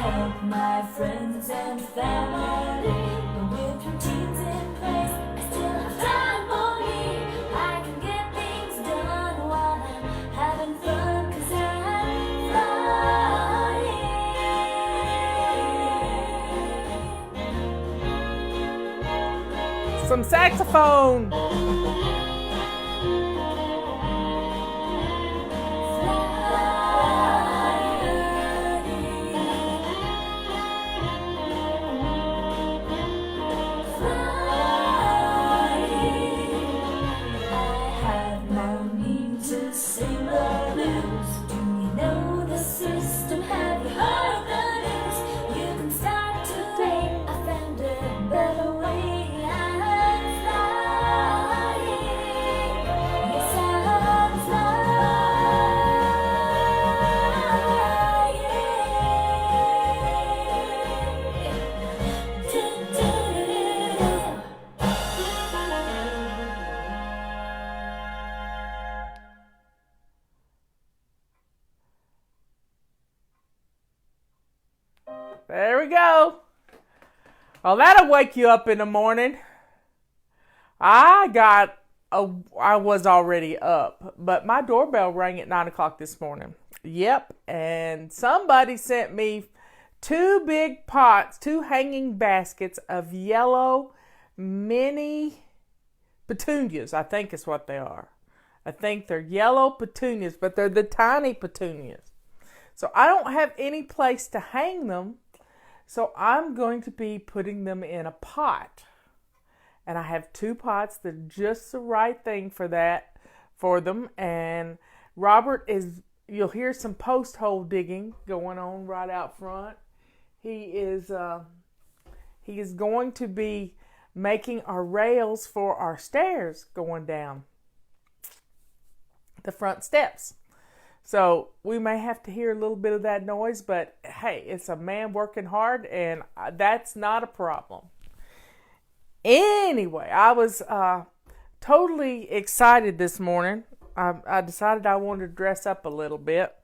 help my friends and family. But with routines in place, I still have time for me. I can get things done while I'm having fun, 'cause I'm flying. Some saxophone. There we go. Well, that'll wake you up in the morning. I was already up, but my doorbell rang at 9 o'clock this morning. Yep, and somebody sent me 2 big pots, 2 hanging baskets of yellow mini petunias, I think is what they are. I think they're yellow petunias, but they're the tiny petunias. So I don't have any place to hang them, so I'm going to be putting them in a pot. And I have 2 pots that are just the right thing for them. And Robert you'll hear some post hole digging going on right out front. He is going to be making our rails for our stairs going down the front steps. So we may have to hear a little bit of that noise, but hey, it's a man working hard, and that's not a problem. Anyway, I was totally excited this morning. I decided I wanted to dress up a little bit,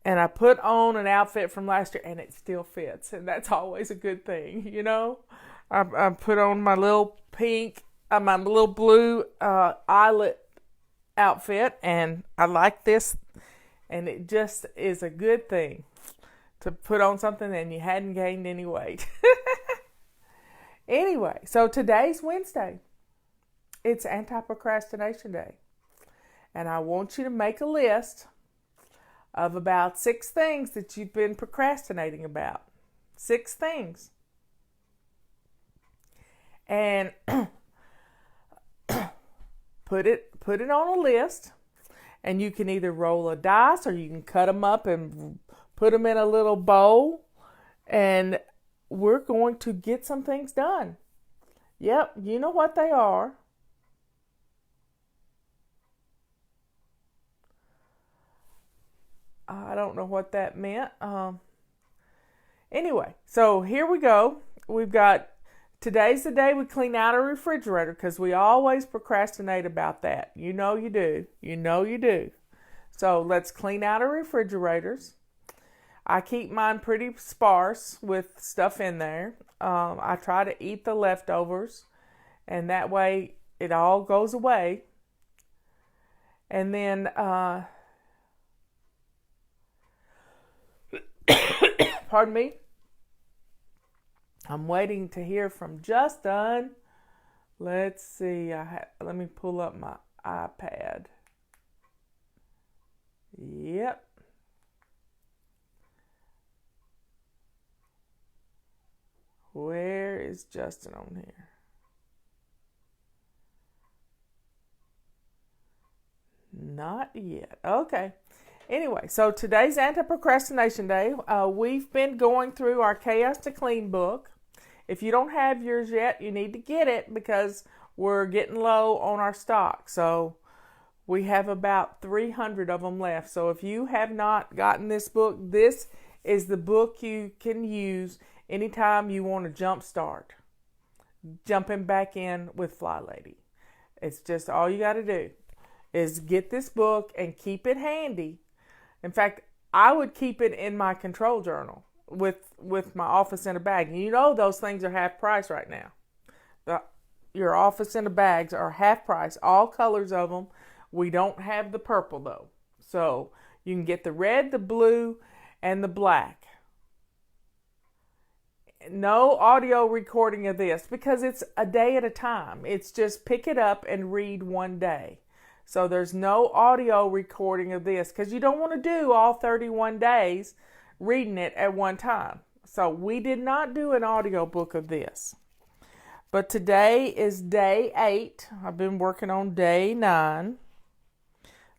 and I put on an outfit from last year, and it still fits, and that's always a good thing, you know. I put on my little my little blue eyelet outfit, and I like this, and it just is a good thing to put on something and you hadn't gained any weight. Anyway, so today's Wednesday. It's Anti-Procrastination Day. And I want you to make a list of about 6 things that you've been procrastinating about. 6 things. And put it on a list. And you can either roll a dice or you can cut them up and put them in a little bowl. And we're going to get some things done. Yep, you know what they are. I don't know what that meant. Anyway, so here we go. Today's the day we clean out our refrigerator, because we always procrastinate about that. You know you do. You know you do. So let's clean out our refrigerators. I keep mine pretty sparse with stuff in there. I try to eat the leftovers, and that way it all goes away. And then, pardon me, I'm waiting to hear from Justin. Let's see. Let me pull up my iPad. Yep. Where is Justin on here? Not yet. Okay. Anyway, so today's Anti-Procrastination Day. We've been going through our Chaos to Clean book. If you don't have yours yet, you need to get it, because we're getting low on our stock. So we have about 300 of them left. So if you have not gotten this book, this is the book you can use anytime you want to jumping back in with FlyLady. It's just all you got to do is get this book and keep it handy. In fact, I would keep it in my control journal. with my office in a bag. And you know those things are half price right now. Your office in a bags are half price, all colors of them. We don't have the purple though. So you can get the red, the blue, and the black. No audio recording of this because it's a day at a time. It's just pick it up and read one day. So there's no audio recording of this because you don't want to do all 31 days reading it at one time. So we did not do an audio book of this. But today is day 8. I've been working on day 9.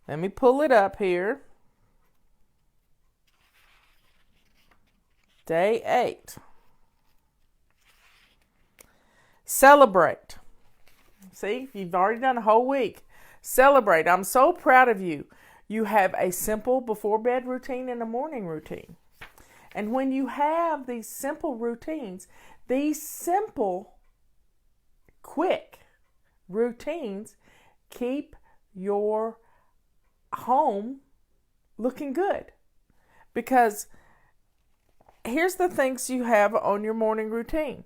Let me pull it up here. Day 8. Celebrate. See, you've already done a whole week. Celebrate. I'm so proud of you. You have a simple before bed routine and a morning routine. And when you have these simple routines, these simple, quick routines keep your home looking good. Because here's the things you have on your morning routine.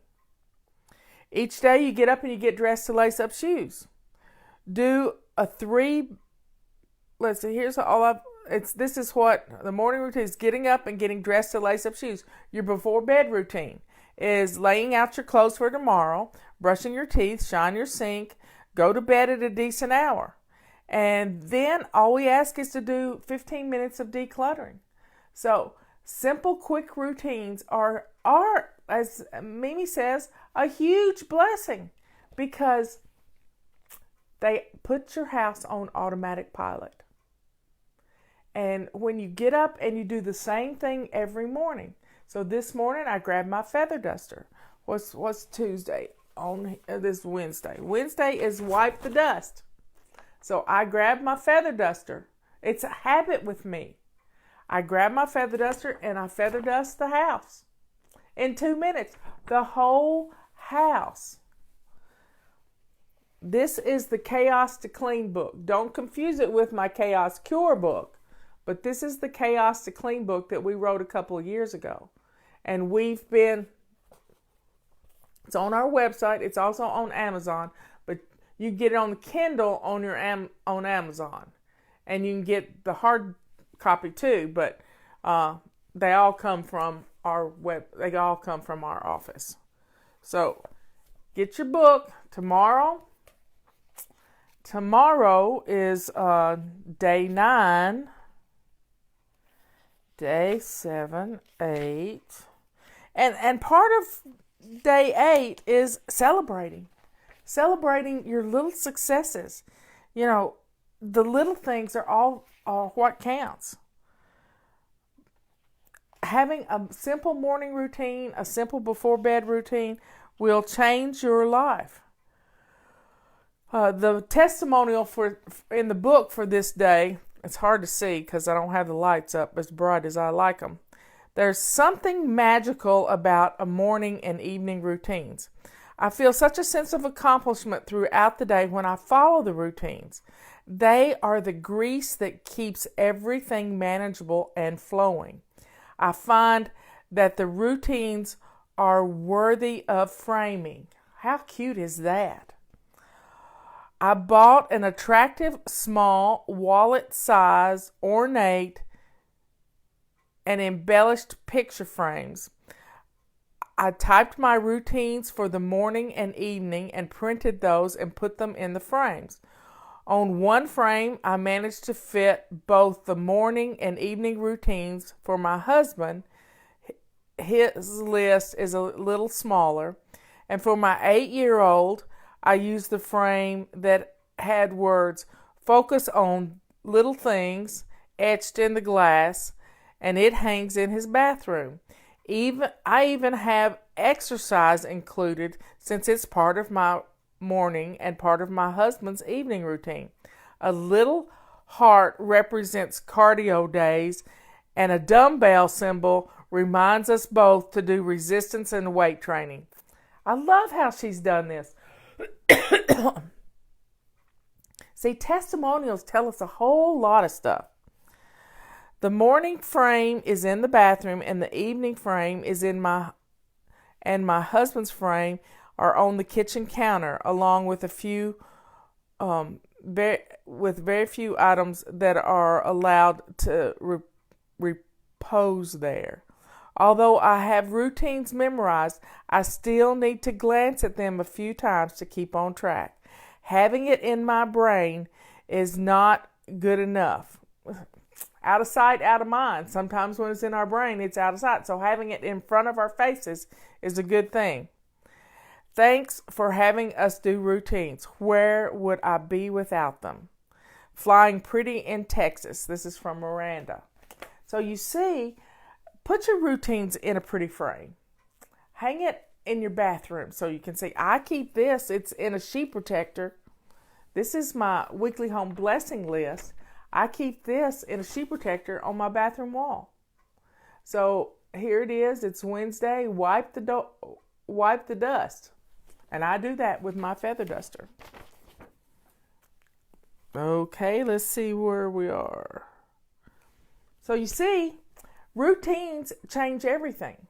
Each day you get up and you get dressed to lace up shoes. Do a 3, let's see, here's all I've, this is what the morning routine is: getting up and getting dressed to lace up shoes. Your before bed routine is laying out your clothes for tomorrow, brushing your teeth, shine your sink, go to bed at a decent hour. And then all we ask is to do 15 minutes of decluttering. So simple, quick routines are, as Mimi says, a huge blessing because they put your house on automatic pilot. And when you get up and you do the same thing every morning. So this morning I grabbed my feather duster. What's Tuesday? On this Wednesday. Wednesday is wipe the dust. So I grabbed my feather duster. It's a habit with me. I grab my feather duster and I feather dust the house. In 2 minutes, the whole house. This is the Chaos to Clean book. Don't confuse it with my Chaos Cure book. But this is the Chaos to Clean book that we wrote a couple of years ago. And it's on our website. It's also on Amazon. But you get it on the Kindle on on Amazon. And you can get the hard copy too. But they all come from they all come from our office. So get your book tomorrow. Tomorrow is day 9, day 7, 8. And part of day 8 is celebrating your little successes. You know, the little things are what counts. Having a simple morning routine, a simple before bed routine will change your life. The testimonial in the book for this day, it's hard to see because I don't have the lights up as bright as I like them. There's something magical about a morning and evening routines. I feel such a sense of accomplishment throughout the day when I follow the routines. They are the grease that keeps everything manageable and flowing. I find that the routines are worthy of framing. How cute is that? I bought an attractive, small, wallet-size, ornate, and embellished picture frames. I typed my routines for the morning and evening and printed those and put them in the frames. On one frame, I managed to fit both the morning and evening routines for my husband. His list is a little smaller. And for my 8-year-old, I used the frame that had words, focus on little things, etched in the glass, and it hangs in his bathroom. I even have exercise included since it's part of my morning and part of my husband's evening routine. A little heart represents cardio days, and a dumbbell symbol reminds us both to do resistance and weight training. I love how she's done this. See, testimonials tell us a whole lot of stuff. The morning frame is in the bathroom, and the evening frame is in my husband's frame are on the kitchen counter, along with very few items that are allowed to repose there. Although I have routines memorized, I still need to glance at them a few times to keep on track. Having it in my brain is not good enough. Out of sight, out of mind. Sometimes when it's in our brain, it's out of sight. So having it in front of our faces is a good thing. Thanks for having us do routines. Where would I be without them? Flying pretty in Texas. This is from Miranda. So you see, put your routines in a pretty frame. Hang it in your bathroom so you can see. I keep this. It's in a sheet protector. This is my weekly home blessing list. I keep this in a sheet protector on my bathroom wall. So here it is. It's Wednesday. Wipe the dust. And I do that with my feather duster. Okay, let's see where we are. So you see, routines change everything.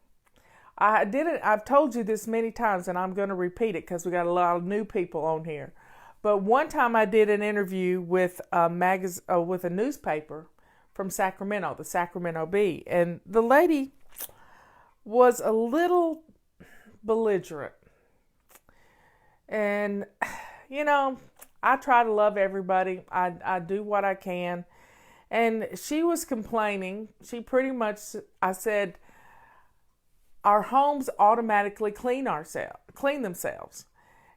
I've told you this many times, and I'm going to repeat it because we got a lot of new people on here. But one time I did an interview with a newspaper from Sacramento, the Sacramento Bee, and the lady was a little belligerent. And, I try to love everybody. I do what I can. And she was complaining. I said, our homes automatically clean themselves.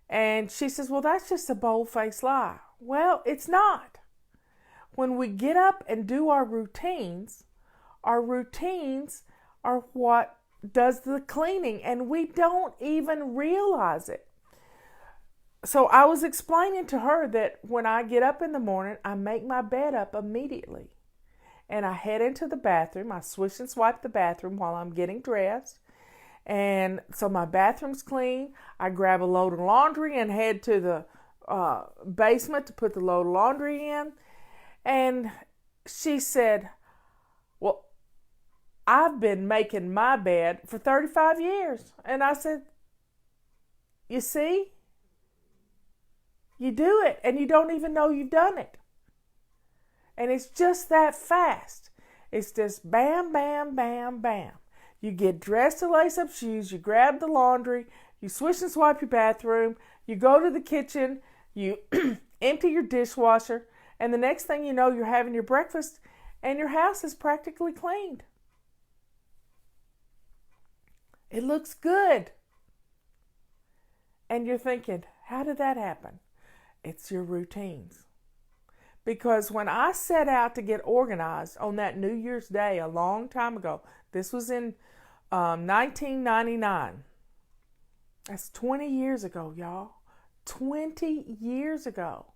And she says, well, that's just a bold-faced lie. Well, it's not. When we get up and do our routines are what does the cleaning, and we don't even realize it. So I was explaining to her that when I get up in the morning, I make my bed up immediately. And I head into the bathroom. I swish and swipe the bathroom while I'm getting dressed. And so my bathroom's clean. I grab a load of laundry and head to the basement to put the load of laundry in. And she said, well, I've been making my bed for 35 years. And I said, you see? You do it and you don't even know you've done it. And it's just that fast. It's just bam, bam, bam, bam. You get dressed to lace up shoes, you grab the laundry, you swish and swipe your bathroom, you go to the kitchen, you empty your dishwasher, and the next thing you know, you're having your breakfast and your house is practically cleaned. It looks good. And you're thinking, how did that happen? It's your routines. Because when I set out to get organized on that New Year's Day a long time ago, this was in 1999. That's 20 years ago, y'all. 20 years ago.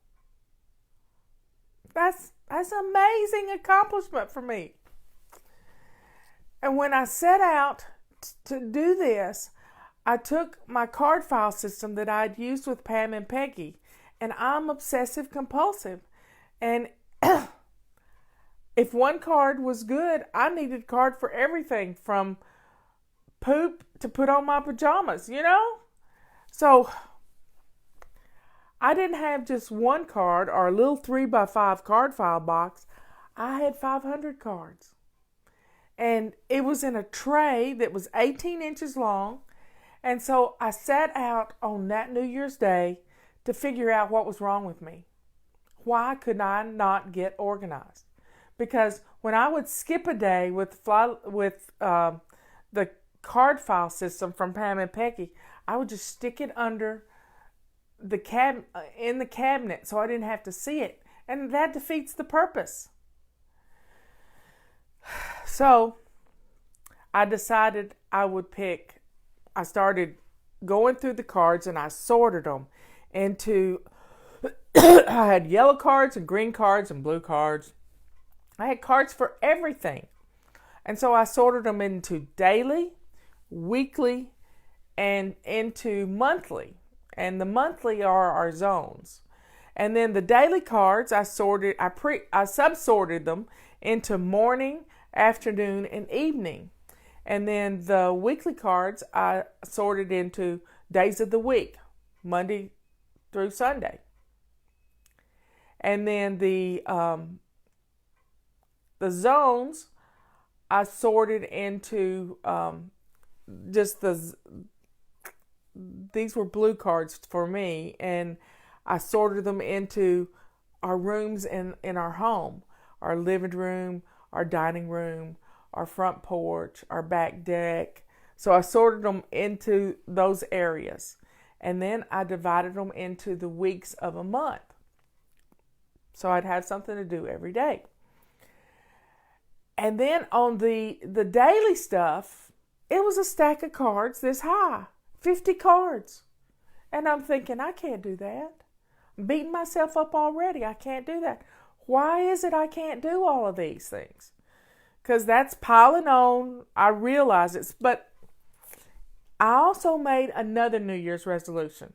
That's an amazing accomplishment for me. And when I set out to do this, I took my card file system that I'd used with Pam and Peggy, and I'm obsessive compulsive. And if one card was good, I needed a card for everything from poop to put on my pajamas, So I didn't have just one card or a little 3x5 card file box. I had 500 cards. And it was in a tray that was 18 inches long. And so I set out on that New Year's Day to figure out what was wrong with me. Why could I not get organized? Because when I would skip a day with the card file system from Pam and Peggy, I would just stick it under in the cabinet so I didn't have to see it. And that defeats the purpose. So I decided I started going through the cards and I sorted them into, I had yellow cards and green cards and blue cards. I had cards for everything. And so I sorted them into daily, weekly, and into monthly. And the monthly are our zones. And then the daily cards, I subsorted them into morning, afternoon, and evening. And then the weekly cards I sorted into days of the week, Monday through Sunday. And then the zones I sorted into these were blue cards for me, and I sorted them into our rooms in our home, our living room, our dining room, our front porch, our back deck. So I sorted them into those areas. And then I divided them into the weeks of a month. So I'd have something to do every day. And then on the daily stuff, it was a stack of cards this high, 50 cards. And I'm thinking, I can't do that. I'm beating myself up already. I can't do that. Why is it I can't do all of these things? Because that's piling on. I realize it. But I also made another New Year's resolution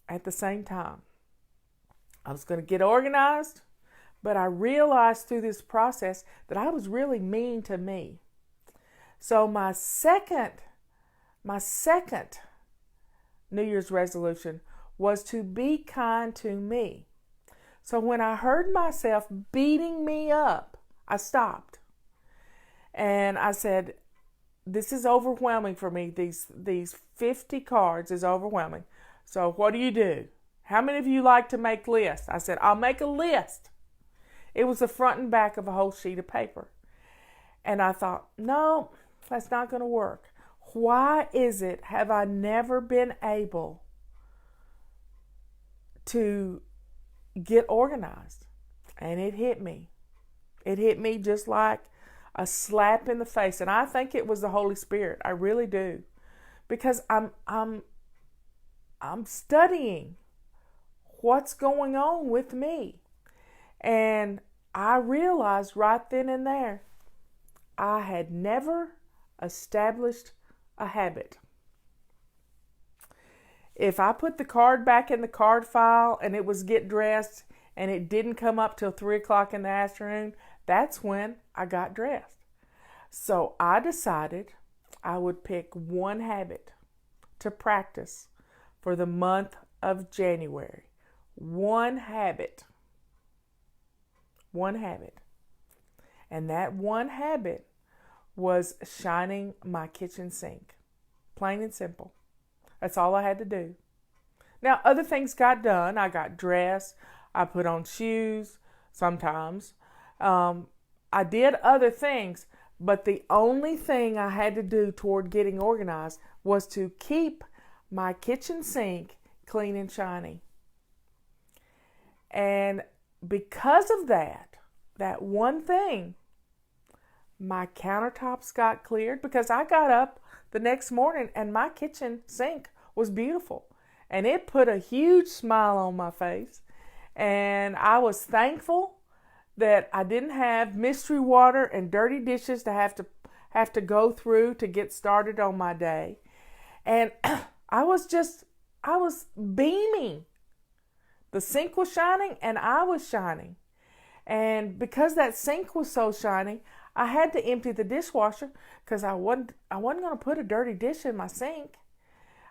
at the same time. I was going to get organized, but I realized through this process that I was really mean to me. So my second New Year's resolution was to be kind to me. So when I heard myself beating me up, I stopped. And I said, this is overwhelming for me. These 50 cards is overwhelming. So what do? How many of you like to make lists? I said, I'll make a list. It was the front and back of a whole sheet of paper. And I thought, no, that's not going to work. Why is it have I never been able to get organized? And it hit me. It hit me just like a slap in the face. And I think it was the Holy Spirit. I really do. Because I'm studying what's going on with me. And I realized right then and there, I had never established a habit. If I put the card back in the card file and it was get dressed and it didn't come up till 3 o'clock in the afternoon, that's when I got dressed. So I decided I would pick one habit to practice for the month of January. One habit. One habit. And that one habit was shining my kitchen sink. Plain and simple. That's all I had to do. Now, other things got done. I got dressed. I put on shoes sometimes. I did other things, but the only thing I had to do toward getting organized was to keep my kitchen sink clean and shiny. And because of that one thing, my countertops got cleared because I got up the next morning and my kitchen sink was beautiful. And it put a huge smile on my face. And I was thankful that I didn't have mystery water and dirty dishes to have to go through to get started on my day. And I was beaming. The sink was shining and I was shining. And because that sink was so shiny, I had to empty the dishwasher because I wasn't going to put a dirty dish in my sink.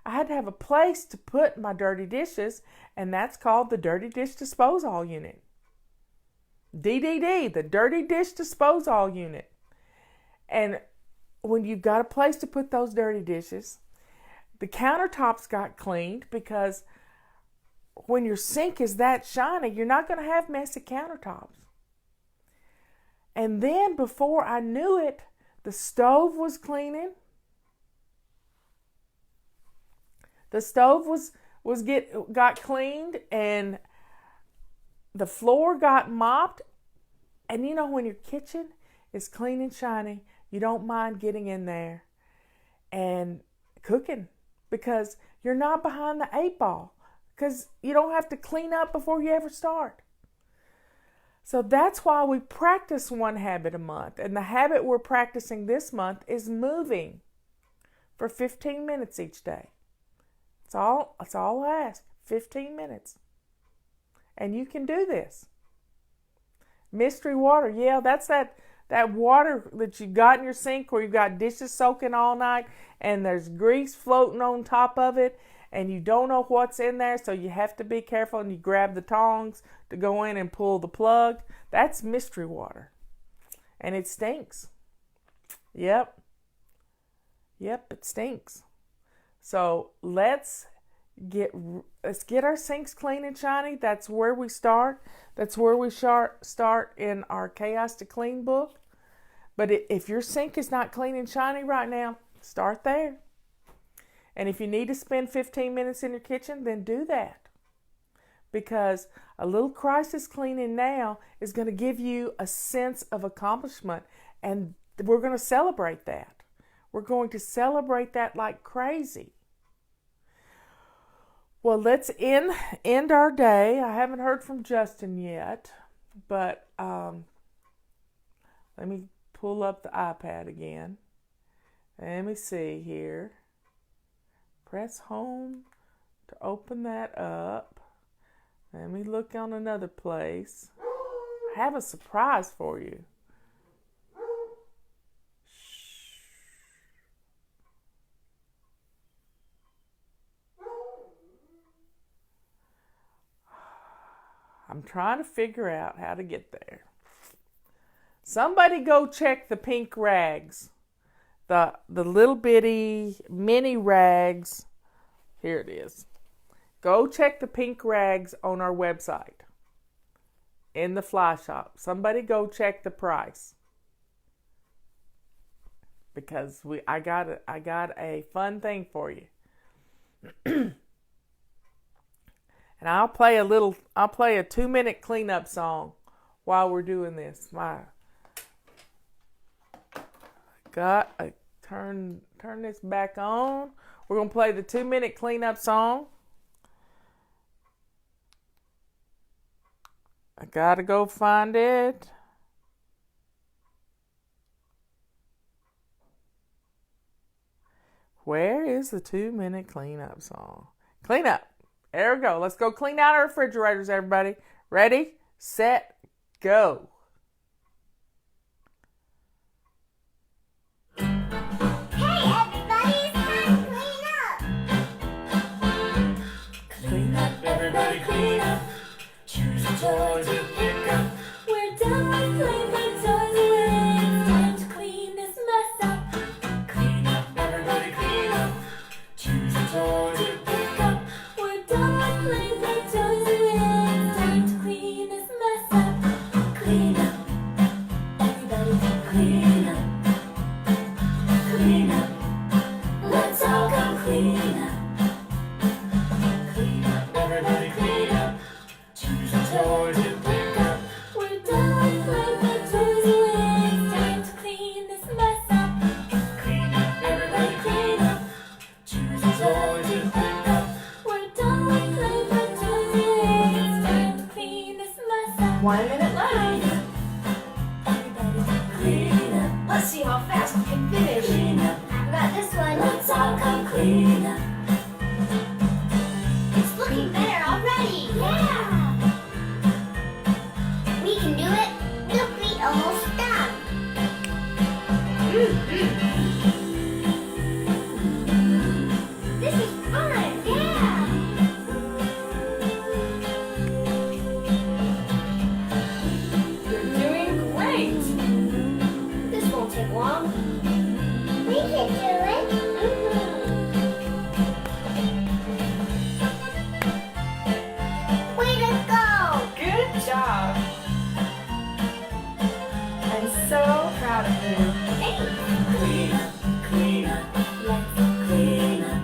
I had to have a place to put my dirty dishes, and that's called the Dirty Dish Disposal Unit. DDD, the Dirty Dish Disposal Unit. And when you've got a place to put those dirty dishes, the countertops got cleaned because when your sink is that shiny, you're not going to have messy countertops. And then before I knew it, the stove was cleaning. The stove got cleaned and the floor got mopped. And you know, when your kitchen is clean and shiny, you don't mind getting in there and cooking because you're not behind the 8 ball, because you don't have to clean up before you ever start. So that's why we practice one habit a month. And the habit we're practicing this month is moving for 15 minutes each day. That's all I ask, 15 minutes. And you can do this. Mystery water. Yeah, that's that water that you got in your sink where you got dishes soaking all night and there's grease floating on top of it and you don't know what's in there, so you have to be careful and you grab the tongs to go in and pull the plug. That's mystery water. And it stinks. Yep, it stinks. So let's get our sinks clean and shiny. That's where we start. That's where we start in our Chaos to Clean book. But if your sink is not clean and shiny right now, start there. And if you need to spend 15 minutes in your kitchen, then do that. Because a little crisis cleaning now is going to give you a sense of accomplishment. And we're going to celebrate that. We're going to celebrate that like crazy. Well, let's end our day. I haven't heard from Justin yet, but let me pull up the iPad again. Let me see here. Press home to open that up. Let me look on another place. I have a surprise for you. I'm trying to figure out how to get there. Somebody go check the pink rags. The little bitty mini rags. Here it is. Go check the pink rags on our website. In the fly shop. Somebody go check the price. Because I got a fun thing for you. And I'll play a 2-minute cleanup song while we're doing this. Turn this back on. We're going to play the 2-minute cleanup song. I got to go find it. Where is the 2-minute cleanup song? Clean up. There we go. Let's go clean out our refrigerators, everybody. Ready, set, go. Hey, everybody, it's time to clean up. Clean up, everybody, clean up. Choose a toy to pick up. We're done with playing with toys away. It's time to clean this mess up. Clean up, everybody, clean up. Choose a toy to pick up. We're done with playing with toys away. It's time to clean this mess up. Clean up, everybody, clean up. Clean up, let's all come clean up. Clean up, everybody, clean up. Choose a toy to pick up. We're done with playing with toys away. It's time to clean this mess up. Clean up, everybody, clean up. Choose a toy to pick up. We're done with playing with toys away. It's time to clean this mess up. 1 minute left. Everybody, clean up. Let's see how fast we can finish. Clean up, I got this one. let's all come clean up. It's looking better already. Yeah! We can do it. Look, we almost done. This is fun. Yeah! You're doing great. This won't take long. We can do it. Way to go. Good job. I'm so proud of you. Clean up, clean up, let's clean up.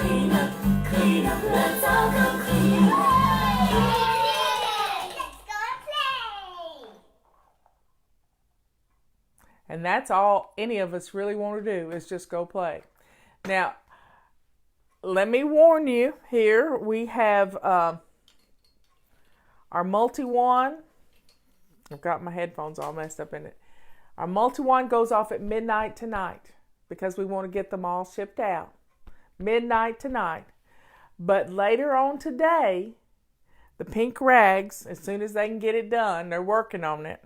Clean up, clean up, let's all go clean up. Let's go play. And that's all any of us really want to do is just go play. Now, let me warn you here. We have our multi-wand. I've got my headphones all messed up in it. Our multi-wand goes off at midnight tonight because we want to get them all shipped out. Midnight tonight. But later on today, The pink rags, as soon as they can get it done, they're working on it.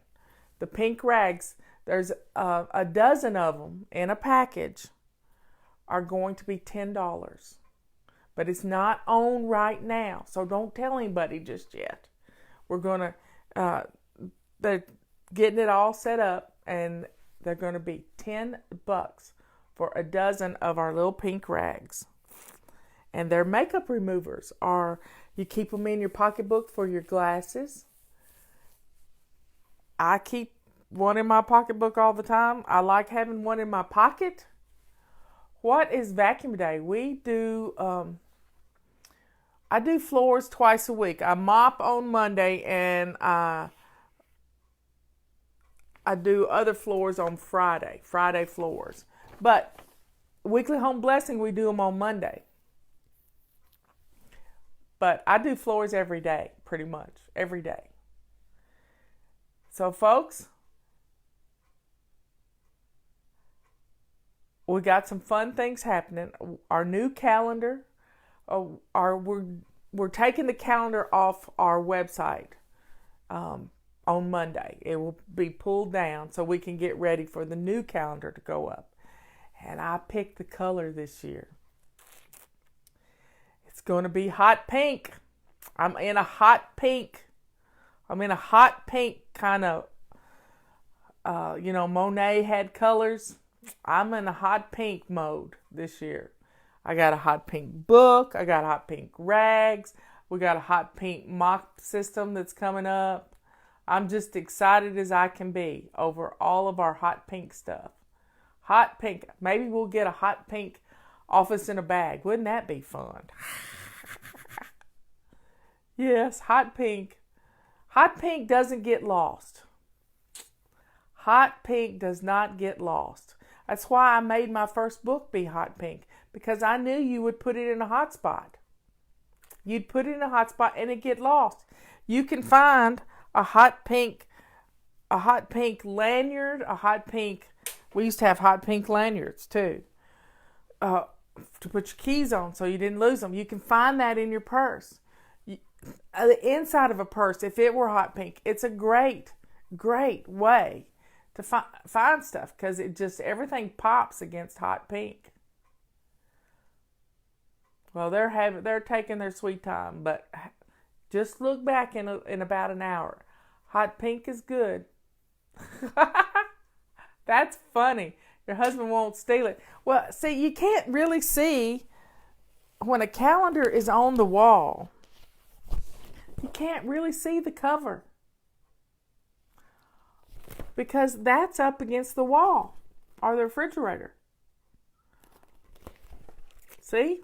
The pink rags, there's a dozen of them in a package, are going to be $10. But it's not on right now, so don't tell anybody just yet. We're going to, they're getting it all set up, and they're going to be $10 for a dozen of our little pink rags. And their makeup removers are, you keep them in your pocketbook for your glasses. I keep one in my pocketbook all the time. I like having one in my pocket. What is vacuum day? We do, I do floors twice a week. I mop on Monday, and I do other floors on Friday floors. But weekly home blessing, we do them on Monday. But I do floors every day, pretty much, every day. So, folks, we got some fun things happening. Our new calendar, we're taking the calendar off our website on Monday. It will be pulled down so we can get ready for the new calendar to go up. And I picked the color this year. It's going to be hot pink. I'm in a hot pink. I'm in a hot pink kind of, Monet had colors. I'm in a hot pink mode this year. I got a hot pink book. I got hot pink rags. We got a hot pink mop system that's coming up. I'm just excited as I can be over all of our hot pink stuff. Hot pink. Maybe we'll get a hot pink office in a bag. Wouldn't that be fun? Yes, hot pink. Hot pink doesn't get lost. Hot pink does not get lost. That's why I made my first book be hot pink, because I knew you would put it in a hot spot. You'd put it in a hot spot and it'd get lost. You can find a hot pink lanyard, a hot pink. We used to have hot pink lanyards too, to put your keys on so you didn't lose them. You can find that in your purse. The inside of a purse, if it were hot pink, it's a great way to find stuff, because it just, everything pops against hot pink. Well, they're taking their sweet time, but just look back in about an hour. Hot pink is good. That's funny. Your husband won't steal it. Well, see, you can't really see when a calendar is on the wall. You can't really see the cover, because that's up against the wall or the refrigerator. See?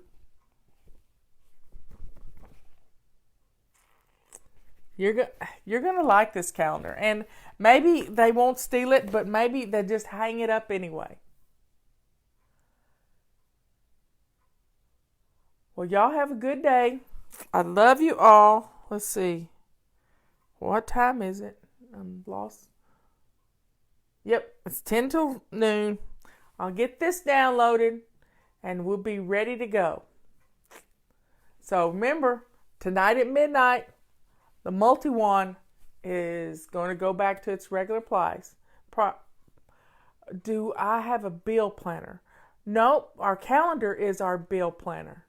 You're going to like this calendar. And maybe they won't steal it, but maybe they just hang it up anyway. Well, y'all have a good day. I love you all. Let's see. What time is it? I'm lost. Yep, it's 10 till noon. I'll get this downloaded and we'll be ready to go. So remember, tonight at midnight, the multi-wand is going to go back to its regular price. Do I have a bill planner? No, our calendar is our bill planner,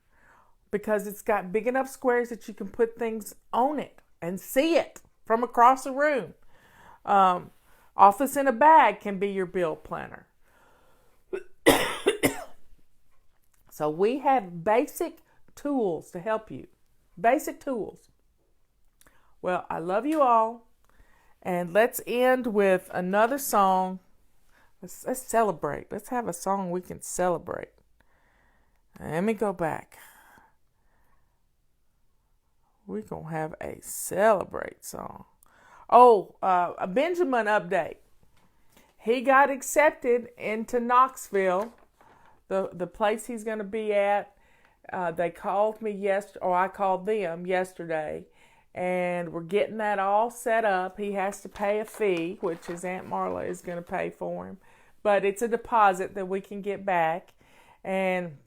because it's got big enough squares that you can put things on it and see it from across the room. Office in a bag can be your bill planner. So we have basic tools to help you. Basic tools. Well, I love you all. And let's end with another song. Let's celebrate. Let's have a song we can celebrate. Let me go back. We're going to have a celebrate song. Oh, a Benjamin update. He got accepted into Knoxville, the place he's going to be at. They called me yesterday, or I called them yesterday, and we're getting that all set up. He has to pay a fee, which his Aunt Marla is going to pay for him, but it's a deposit that we can get back, and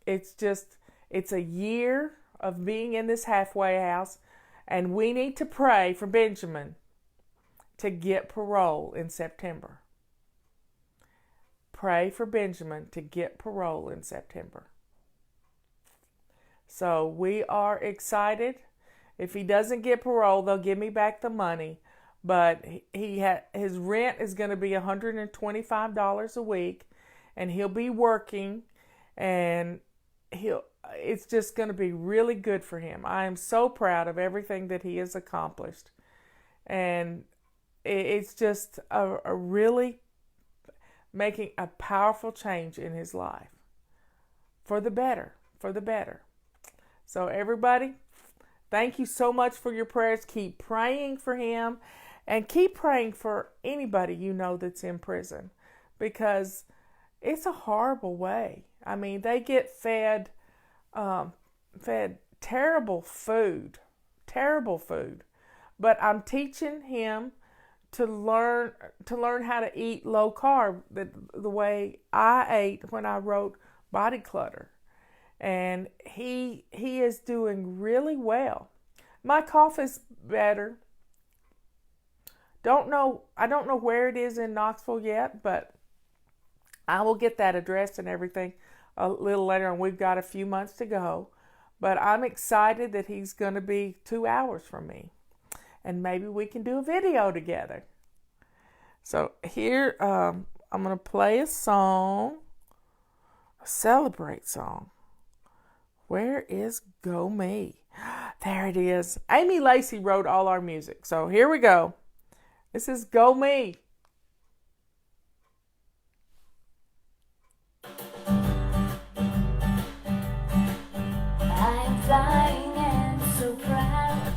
it's a year of being in this halfway house, and we need to pray for Benjamin to get parole in September. Pray for Benjamin to get parole in September. So we are excited. If he doesn't get parole, they'll give me back the money. But his rent is going to be $125 a week, and he'll be working, and it's just going to be really good for him. I am so proud of everything that he has accomplished, and it's just a really making a powerful change in his life for the better. So everybody, thank you so much for your prayers. Keep praying for him, and keep praying for anybody you know that's in prison, because it's a horrible way. I mean, they get fed terrible food. But I'm teaching him to learn how to eat low carb, the way I ate when I wrote Body Clutter. And he is doing really well. My cough is better. I don't know where it is in Knoxville yet, but I will get that address and everything a little later on. We've got a few months to go, but I'm excited that he's going to be 2 hours from me, and maybe we can do a video together. So here, I'm going to play a song, a Celebrate song. Where is Go Me? There it is. Amy Lacey wrote all our music. So here we go. This is Go Me. I'm flying and so proud,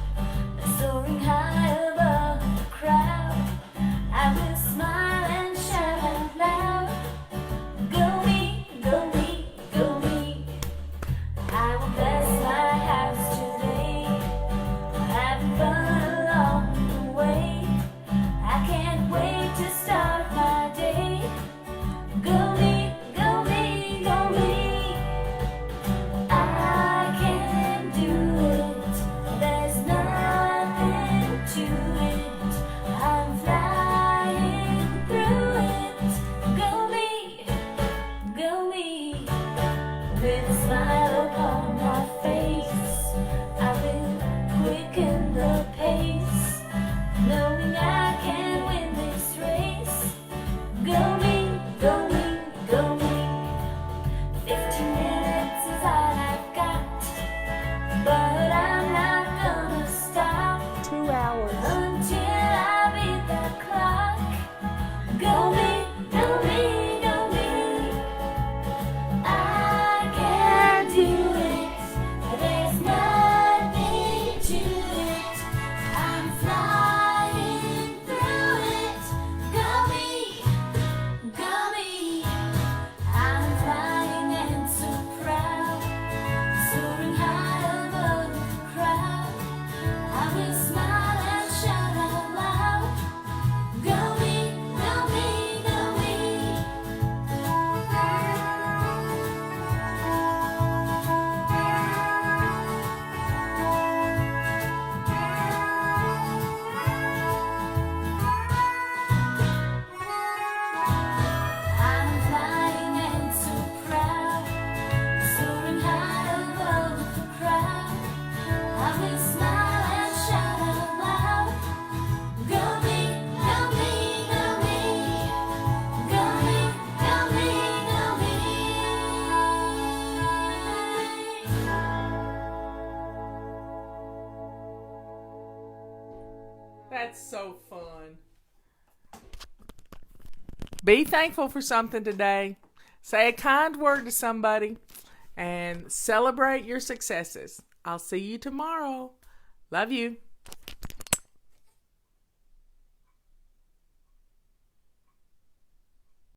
soaring high above the crowd. I will smile and shout out loud. Go me, go me, go me. I will bless my house today, having fun along the way. I can't wait to start my day. Go me, go me, go me. I can do it. There's nothing to it. I'm flying through it. Go me, go me. With a smile upon my face, I will quicken the pace, knowing I can win this race. Go me, go me, go me. 15 minutes is all I've got, but I'm not gonna stop 2 hours. until I beat that clock. Go me, go me, go me. I can do it. There's nothing to it. I'm flying through it. Go me, go me. I'm flying and so proud, soaring high above the crowd. I will smile and shout out loud. Go me, go me, go me. I'm flying and so proud, soaring high above the crowd. I will smile and shout out loud. Go me, go me, go me. Go me, go me, go me. That's so fun. Be thankful for something today. Say a kind word to somebody and celebrate your successes. I'll see you tomorrow. Love you.